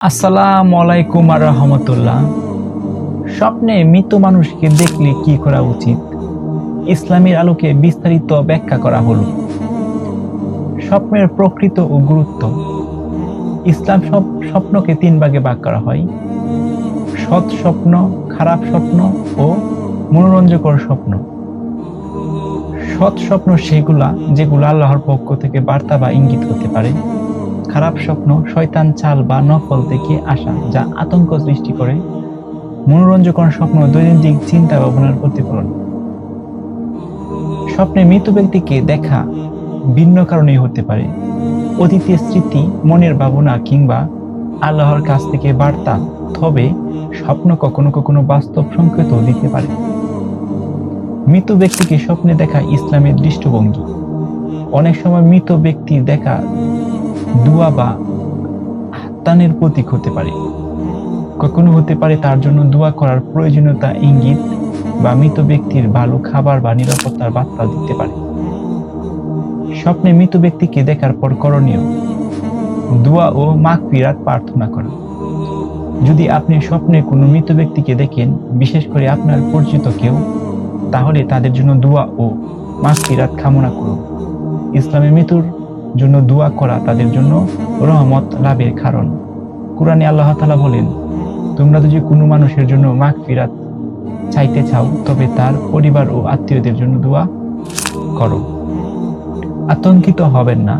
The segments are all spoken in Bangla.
আসসালামু আলাইকুম আর রহমতুল্লাহ। স্বপ্নে মৃত মানুষকে দেখলে কি করা উচিত? ইসলামের আলোকে বিস্তারিত ব্যাখ্যা করা হলো। স্বপ্নের প্রকৃত ও গুরুত্ব। ইসলাম স্বপ্নকে তিন ভাগে ভাগ করা হয়: সৎ স্বপ্ন, খারাপ স্বপ্ন ও মনোরঞ্জকর স্বপ্ন। সৎ স্বপ্ন যেগুলো আল্লাহর পক্ষ থেকে বার্তা বা ইঙ্গিত হতে পারে। খারাপ স্বপ্ন শয়তান চাল বা নফল থেকে আসা, যা আতঙ্ক সৃষ্টি করে। মনোরঞ্জকর স্বপ্ন দৈনন্দিন চিন্তা ভাবনার প্রতিফলন। স্বপ্নে মৃত ব্যক্তিকে দেখা ভিন্ন কারণে হতে পারে: অতীতের স্মৃতি, মনের ভাবনা কিংবা আল্লাহর কাছ থেকে বার্তা। তবে স্বপ্ন কখনো কখনো বাস্তব সংকেতও দিতে পারে। মৃত ব্যক্তিকে স্বপ্নে দেখা ইসলামের দৃষ্টিভঙ্গি। অনেক সময় মৃত ব্যক্তির দেখা দুয়া বা আহ্বানের প্রতীক হতে পারে। কখনো হতে পারে তার জন্য দোয়া করার প্রয়োজনীয়তা ইঙ্গিত, বা মৃত ব্যক্তির ভালো খাবার বা নিরাপত্তার বার্তা দিতে পারে। স্বপ্নে মৃত ব্যক্তিকে দেখার পর করণীয়: দোয়া ও মাগফিরাত প্রার্থনা করা। যদি আপনি স্বপ্নে কোনো মৃত ব্যক্তিকে দেখেন, বিশেষ করে আপনার পরিচিত কেউ, তাহলে তাদের জন্য দোয়া ও মাগফিরাত কামনা করুন। ইসলামে মৃত্যুর জন্য দোয়া করা তাদের জন্য রহমত লাভের কারণ। কুরআনে আল্লাহ তাআলা বলেন, তোমরা যদি কোনো মানুষের জন্য মাগফিরাত চাইতে চাও, তবে তার পরিবার ও আত্মীয়দের জন্য দোয়া করো। আতঙ্কিত হবেন না।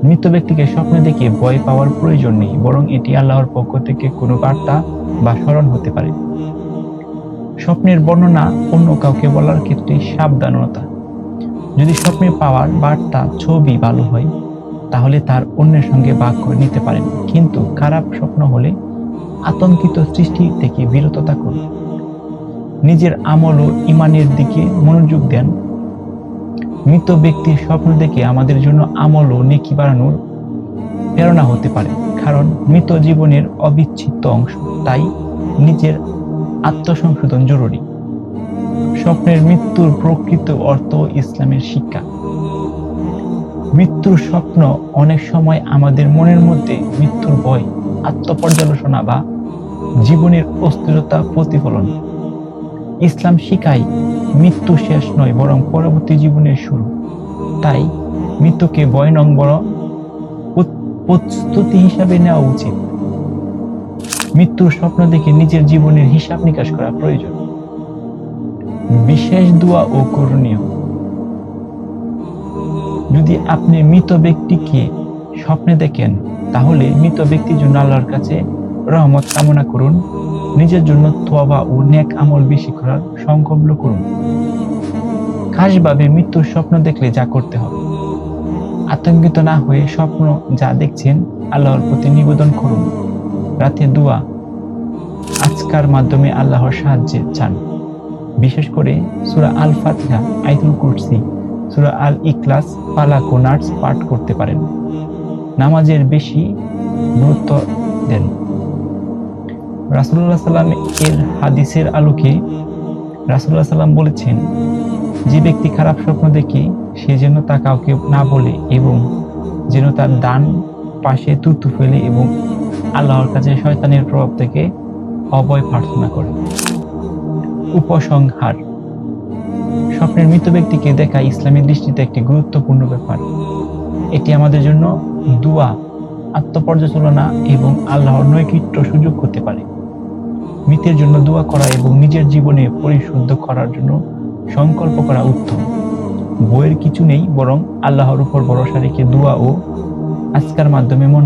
মৃত ব্যক্তিকে স্বপ্নে দেখে ভয় পাওয়ার প্রয়োজন নেই, বরং এটি আল্লাহর পক্ষ থেকে কোনো বার্তা বা স্মরণ হতে পারে। স্বপ্নের বর্ণনা অন্য কাউকে বলার ক্ষেত্রে সাবধানতা। যদি স্বপ্নে পাওয়ার বার্তা, ছবি ভালো হয়, তাহলে তার অন্যের সঙ্গে ভাগ করে নিতে পারেন, কিন্তু খারাপ স্বপ্ন হলে আতঙ্কিত সৃষ্টি থেকে বিরত থাকুন। নিজের আমল ও ইমানের দিকে মনোযোগ দেন। মৃত ব্যক্তির স্বপ্ন দেখে আমাদের জন্য আমল ও নেকি বাড়ানোর প্রেরণা হতে পারে, কারণ মৃত জীবনের অবিচ্ছেদ্য অংশ। তাই নিজের আত্মসংশোধন জরুরি। স্বপ্নের মৃত্যুর প্রকৃত অর্থ ইসলামের শিক্ষা। মৃত্যুর স্বপ্ন অনেক সময় আমাদের মনের মধ্যে মৃত্যুর ভয়, আত্মপর্যালোচনা বা জীবনের অস্থিরতা প্রতিফলন। ইসলাম শিখায় মৃত্যু শেষ নয়, বরং পরবর্তী জীবনের শুরু। তাই মৃত্যুকে ভয় নয়, বরং প্রস্তুতি হিসাবে নেওয়া উচিত। মৃত্যুর স্বপ্ন দেখে নিজের জীবনের হিসাব নিকাশ করা প্রয়োজন। বিশেষ দোয়া ও করণীয়: যদি আপনি মৃত ব্যক্তিকে স্বপ্নে দেখেন, তাহলে মৃত ব্যক্তির জন্য আল্লাহর কাছে রহমত কামনা করুন। নিজের জন্য তওবা ও নেক আমল বেশি করার সংকল্প করুন। খাসভাবে মৃত্যুর স্বপ্ন দেখলে যা করতে হবে: আতঙ্কিত না হয়ে স্বপ্ন যা দেখছেন আল্লাহর প্রতি নিবেদন করুন। রাতে দোয়া, আজকার মাধ্যমে আল্লাহর সাহায্য চান। বিশেষ করে সূরা আল ফাতিহা, আয়াতুল কুরসি, সূরা আল ইখলাস, ফালাক ও নাস পাঠ করতে পারেন। নামাজের বেশি গুরুত্ব দেন। রাসূলুল্লাহ সাল্লাম এর হাদিসের আলোকে রাসূলুল্লাহ সাল্লাম বলেছেন, যে ব্যক্তি খারাপ স্বপ্ন দেখে, সে যেন তা কাউকে না বলে এবং যেন তার ডান পাশে থুতু ফেলে এবং আল্লাহর কাছে শয়তানের প্রভাব থেকে অভয় প্রার্থনা করে। উপসংহার: স্বপ্নের মৃত ব্যক্তিকে দেখা ইসলামের দৃষ্টিতে একটি গুরুত্বপূর্ণ ব্যাপার। এটি আমাদের জন্য দোয়া, আত্মপর্যালোচনা এবং আল্লাহর নৈকট্য সুযোগ হতে পারে। মৃতের জন্য দোয়া করা এবং নিজের জীবনে পরিশুদ্ধ করার জন্য সংকল্প করা উত্তম। ভয়ের কিছু নেই, বরং আল্লাহর উপর ভরসা রেখে দোয়া ও আজকার মাধ্যমে